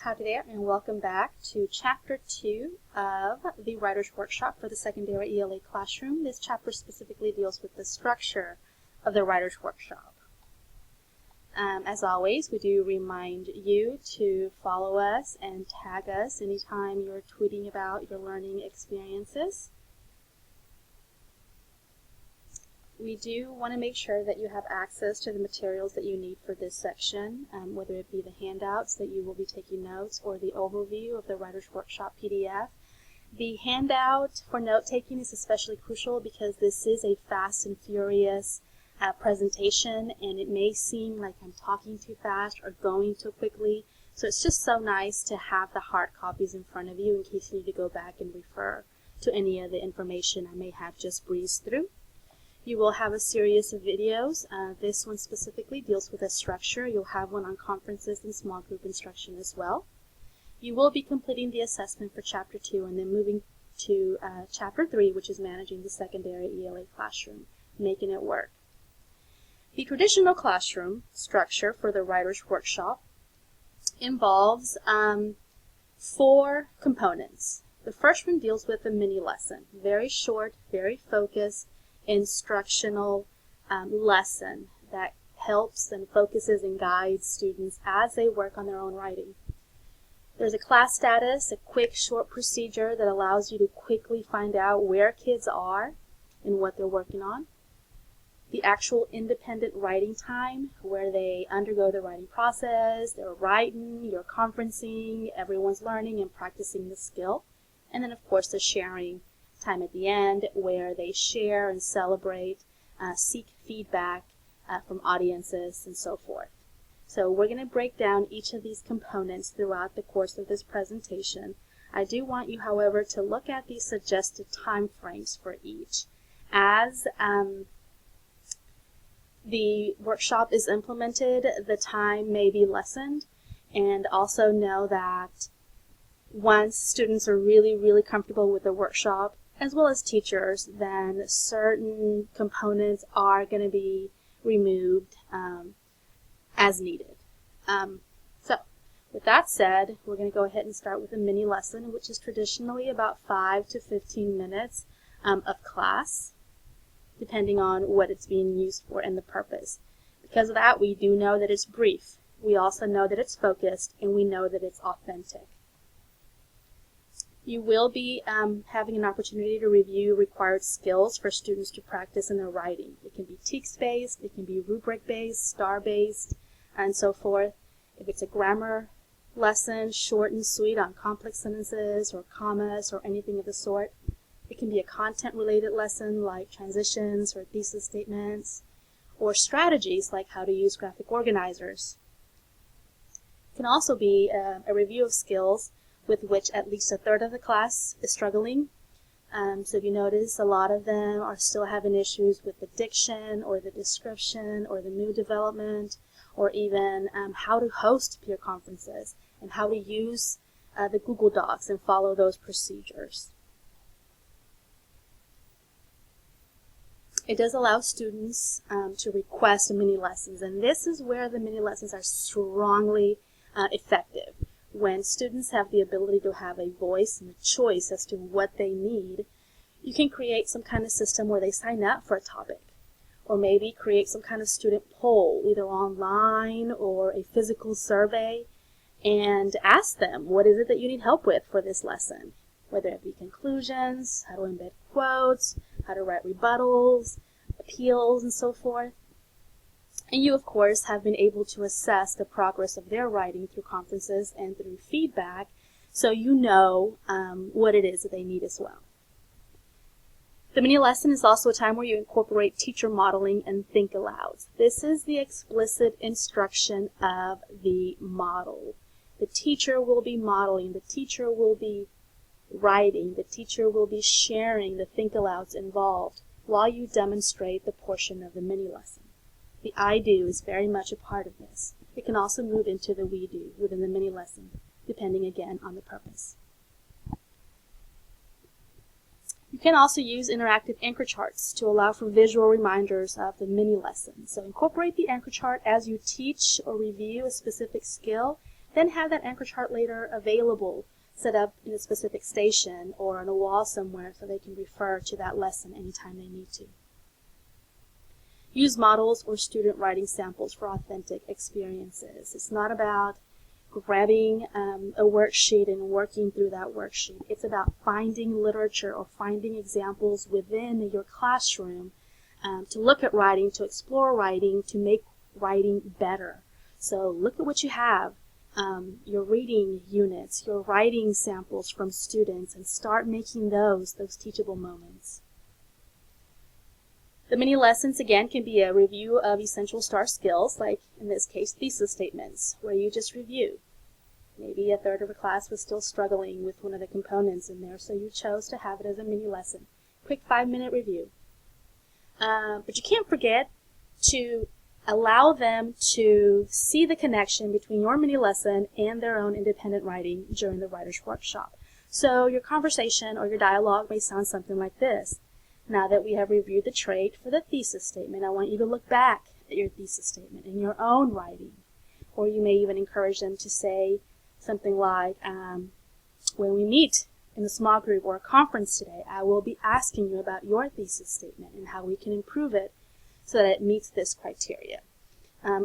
Howdy there, and welcome back to Chapter 2 of the Writer's Workshop for the Secondary ELA Classroom. This chapter specifically deals with the structure of the Writer's Workshop. As always, we do remind you to follow us and tag us anytime you're tweeting about your learning experiences. We do want to make sure that you have access to the materials that you need for this section, whether it be the handouts that you will be taking notes or the overview of the Writer's Workshop PDF. The handout for note-taking is especially crucial because this is a fast and furious presentation, and it may seem like I'm talking too fast or going too quickly. So it's just so nice to have the hard copies in front of you in case you need to go back and refer to any of the information I may have just breezed through. You will have a series of videos. This one specifically deals with a structure. You'll have one on conferences and small group instruction as well. You will be completing the assessment for Chapter 2 and then moving to Chapter 3, which is managing the secondary ELA classroom, making it work. The traditional classroom structure for the Writer's Workshop involves 4 components. The first one deals with a mini lesson, very short, very focused, instructional lesson that helps and focuses and guides students as they work on their own writing. There's a class status, a quick short procedure that allows you to quickly find out where kids are and what they're working on. The actual independent writing time where they undergo the writing process, they're writing, you're conferencing, everyone's learning and practicing the skill. And then of course the sharing time at the end where they share and celebrate, seek feedback from audiences and so forth. So we're going to break down each of these components throughout the course of this presentation. I do want you, however, to look at the suggested time frames for each. As the workshop is implemented, the time may be lessened, and also know that once students are really comfortable with the workshop, as well as teachers, then certain components are going to be removed as needed. So, with that said, we're going to go ahead and start with a mini lesson, which is traditionally about 5 to 15 minutes of class, depending on what it's being used for and the purpose. Because of that, we do know that it's brief. We also know that it's focused, and we know that it's authentic. You will be having an opportunity to review required skills for students to practice in their writing. It can be TEKS-based, it can be rubric-based, STAR-based, and so forth. If it's a grammar lesson, short and sweet on complex sentences or commas or anything of the sort. It can be a content-related lesson like transitions or thesis statements, or strategies like how to use graphic organizers. It can also be a review of skills with which at least a third of the class is struggling. So if you notice, a lot of them are still having issues with the diction or the description or the mood development, or even how to host peer conferences and how to use the Google Docs and follow those procedures. It does allow students to request mini lessons, and this is where the mini lessons are strongly effective. When students have the ability to have a voice and a choice as to what they need, you can create some kind of system where they sign up for a topic, or maybe create some kind of student poll, either online or a physical survey, and ask them, what is it that you need help with for this lesson? Whether it be conclusions, how to embed quotes, how to write rebuttals, appeals, and so forth. And you, of course, have been able to assess the progress of their writing through conferences and through feedback, so you know what it is that they need as well. The mini lesson is also a time where you incorporate teacher modeling and think alouds. This is the explicit instruction of the model. The teacher will be modeling, the teacher will be writing, the teacher will be sharing the think alouds involved while you demonstrate the portion of the mini lesson. The I do is very much a part of this. It can also move into the we do within the mini lesson, depending again on the purpose. You can also use interactive anchor charts to allow for visual reminders of the mini lesson. So incorporate the anchor chart as you teach or review a specific skill, then have that anchor chart later available, set up in a specific station or on a wall somewhere so they can refer to that lesson anytime they need to. Use models or student writing samples for authentic experiences. It's not about grabbing a worksheet and working through that worksheet. It's about finding literature or finding examples within your classroom to look at writing, to explore writing, to make writing better. So look at what you have, your reading units, your writing samples from students, and start making those teachable moments. The mini lessons, again, can be a review of essential STAR skills, like in this case, thesis statements, where you just review. Maybe a third of a class was still struggling with one of the components in there, so you chose to have it as a mini lesson. Quick 5-minute review. But you can't forget to allow them to see the connection between your mini lesson and their own independent writing during the writer's workshop. So your conversation or your dialogue may sound something like this. Now that we have reviewed the trait for the thesis statement, I want you to look back at your thesis statement in your own writing. Or you may even encourage them to say something like, when we meet in a small group or a conference today, I will be asking you about your thesis statement and how we can improve it so that it meets this criteria.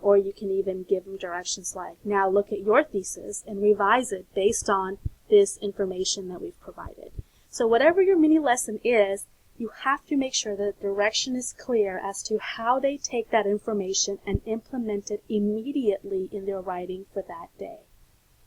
Or you can even give them directions like, now look at your thesis and revise it based on this information that we've provided. So whatever your mini lesson is, you have to make sure that the direction is clear as to how they take that information and implement it immediately in their writing for that day.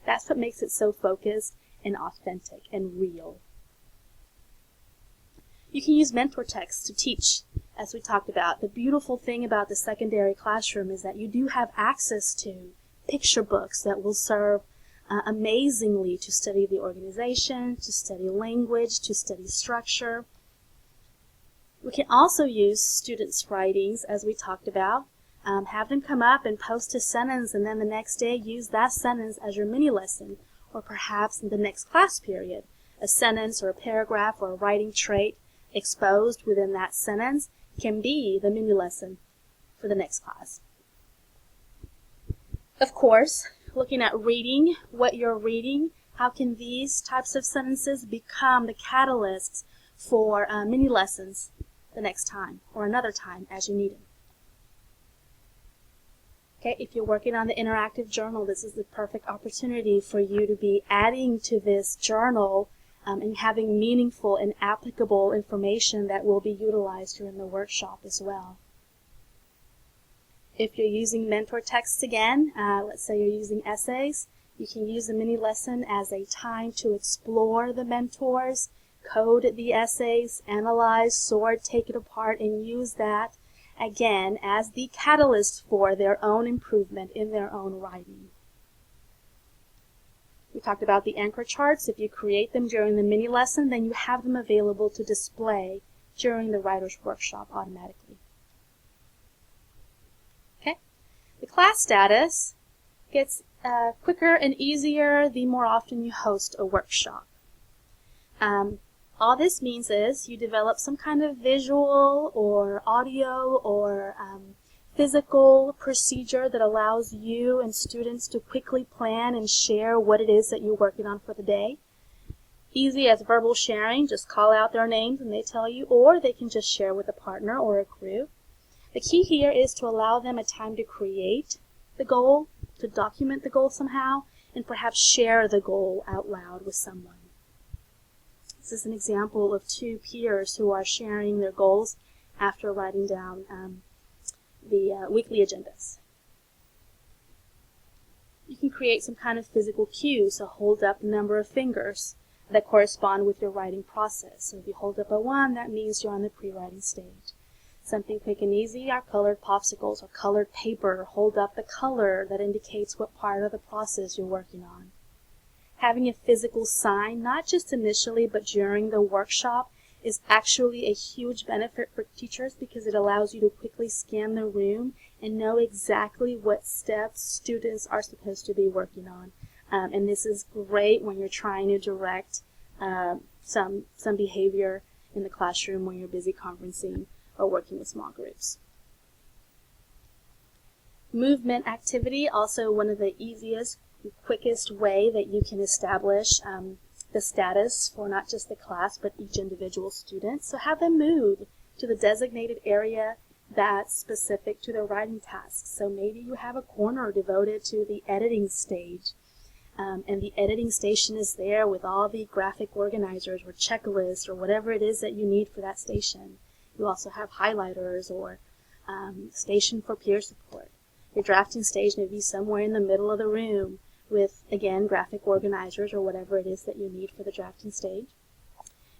That's what makes it so focused and authentic and real. You can use mentor texts to teach, as we talked about. The beautiful thing about the secondary classroom is that you do have access to picture books that will serve amazingly to study the organization, to study language, to study structure. We can also use students' writings, as we talked about. Have them come up and post a sentence, and then the next day use that sentence as your mini lesson, or perhaps in the next class period, a sentence or a paragraph or a writing trait exposed within that sentence can be the mini lesson for the next class. Of course, looking at reading, what you're reading, how can these types of sentences become the catalysts for mini lessons the next time or another time as you need it. Okay, if you're working on the interactive journal, this is the perfect opportunity for you to be adding to this journal and having meaningful and applicable information that will be utilized during the workshop as well. If you're using mentor texts again, let's say you're using essays, you can use the mini lesson as a time to explore the mentors, code the essays, analyze, sort, take it apart, and use that again as the catalyst for their own improvement in their own writing. We talked about the anchor charts. If you create them during the mini lesson, then you have them available to display during the writer's workshop automatically. Okay? The class status gets quicker and easier the more often you host a workshop. All this means is you develop some kind of visual or audio or physical procedure that allows you and students to quickly plan and share what it is that you're working on for the day. Easy as verbal sharing, just call out their names and they tell you, or they can just share with a partner or a group. The key here is to allow them a time to create the goal, to document the goal somehow, and perhaps share the goal out loud with someone. This is an example of two peers who are sharing their goals after writing down the weekly agendas. You can create some kind of physical cue, so hold up a number of fingers that correspond with your writing process. So if you hold up a 1, that means you're on the pre-writing stage. Something quick and easy are colored popsicles or colored paper. Hold up the color that indicates what part of the process you're working on. Having a physical sign, not just initially but during the workshop, is actually a huge benefit for teachers because it allows you to quickly scan the room and know exactly what steps students are supposed to be working on. And this is great when you're trying to direct some behavior in the classroom when you're busy conferencing or working with small groups. Movement activity, also one of the easiest the quickest way that you can establish the status for not just the class but each individual student. So have them move to the designated area that's specific to their writing tasks. So maybe you have a corner devoted to the editing stage, and the editing station is there with all the graphic organizers or checklists or whatever it is that you need for that station. You also have highlighters or station for peer support. Your drafting stage may be somewhere in the middle of the room with, again, graphic organizers or whatever it is that you need for the drafting stage.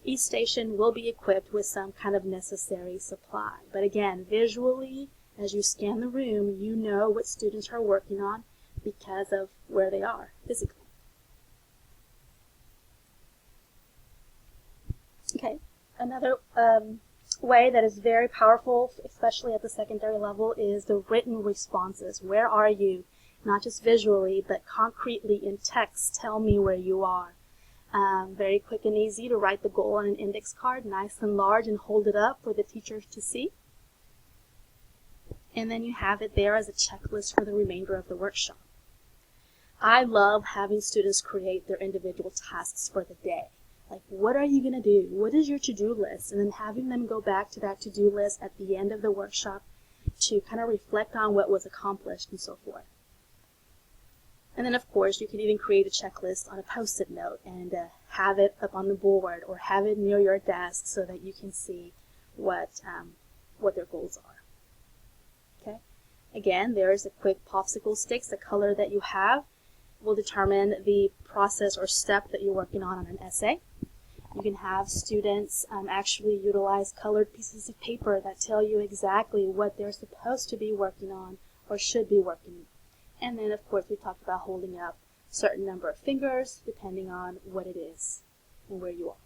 Each station will be equipped with some kind of necessary supply. But again, visually, as you scan the room, you know what students are working on because of where they are physically. Okay, another way that is very powerful, especially at the secondary level, is the written responses. Where are you? Not just visually, but concretely in text. Tell me where you are. Very quick and easy to write the goal on an index card, nice and large, and hold it up for the teacher to see. And then you have it there as a checklist for the remainder of the workshop. I love having students create their individual tasks for the day. Like, what are you going to do? What is your to-do list? And then having them go back to that to-do list at the end of the workshop to kind of reflect on what was accomplished and so forth. And then, of course, you can even create a checklist on a Post-it note and have it up on the board or have it near your desk so that you can see what their goals are. Okay. Again, there is a quick popsicle sticks. The color that you have will determine the process or step that you're working on an essay. You can have students actually utilize colored pieces of paper that tell you exactly what they're supposed to be working on or should be working on. And then, of course, we talked about holding up a certain number of fingers depending on what it is and where you are.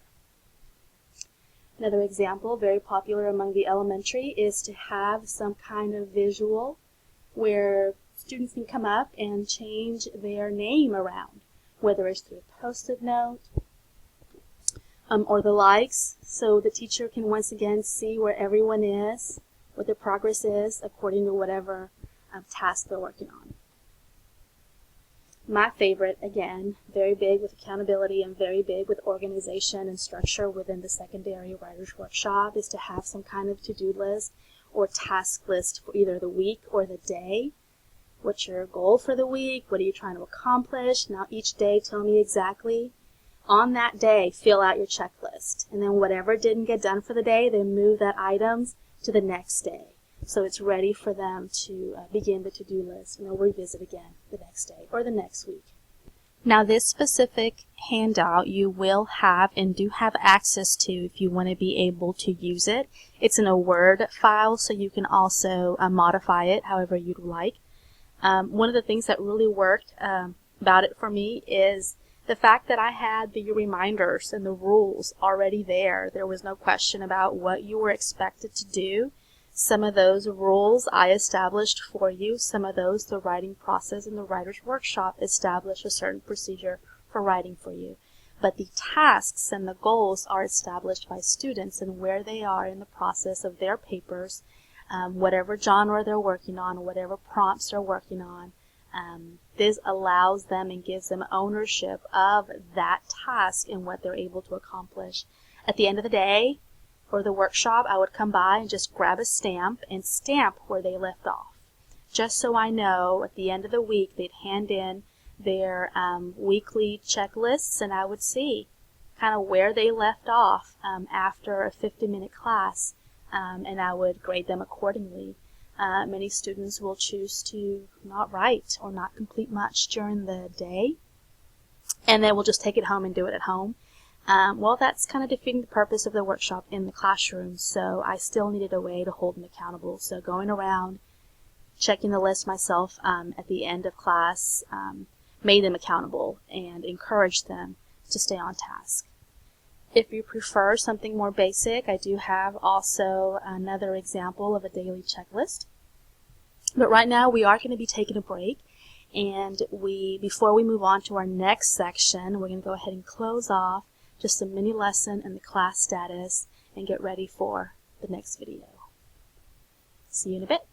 Another example, very popular among the elementary, is to have some kind of visual where students can come up and change their name around, whether it's through a Post-it note or the likes, so the teacher can once again see where everyone is, what their progress is, according to whatever task they're working on. My favorite, again, very big with accountability and very big with organization and structure within the secondary writers workshop, is to have some kind of to-do list or task list for either the week or the day. What's your goal for the week? What are you trying to accomplish? Now each day tell me exactly. On that day, fill out your checklist. And then whatever didn't get done for the day, then move that items to the next day. So it's ready for them to begin the to-do list, and they'll revisit again the next day or the next week. Now this specific handout you will have and do have access to if you want to be able to use it. It's in a Word file, so you can also modify it however you'd like. One of the things that really worked about it for me is the fact that I had the reminders and the rules already there. There was no question about what you were expected to do. Some of those rules I established for you. Some of those the writing process and the writer's workshop established a certain procedure for writing for you. But the tasks and the goals are established by students and where they are in the process of their papers, whatever genre they're working on, whatever prompts they're working on. This allows them and gives them ownership of that task and what they're able to accomplish. At the end of the day, or the workshop, I would come by and just grab a stamp and stamp where they left off. Just so I know at the end of the week they'd hand in their weekly checklists, and I would see kind of where they left off after a 50-minute class, and I would grade them accordingly. Many students will choose to not write or not complete much during the day, and they will just take it home and do it at home. Well, that's kind of defeating the purpose of the workshop in the classroom, so I still needed a way to hold them accountable. So going around, checking the list myself at the end of class made them accountable and encouraged them to stay on task. If you prefer something more basic, I do have also another example of a daily checklist. But right now we are going to be taking a break, and before we move on to our next section, we're going to go ahead and close off just a mini lesson in the class status and get ready for the next video. See you in a bit.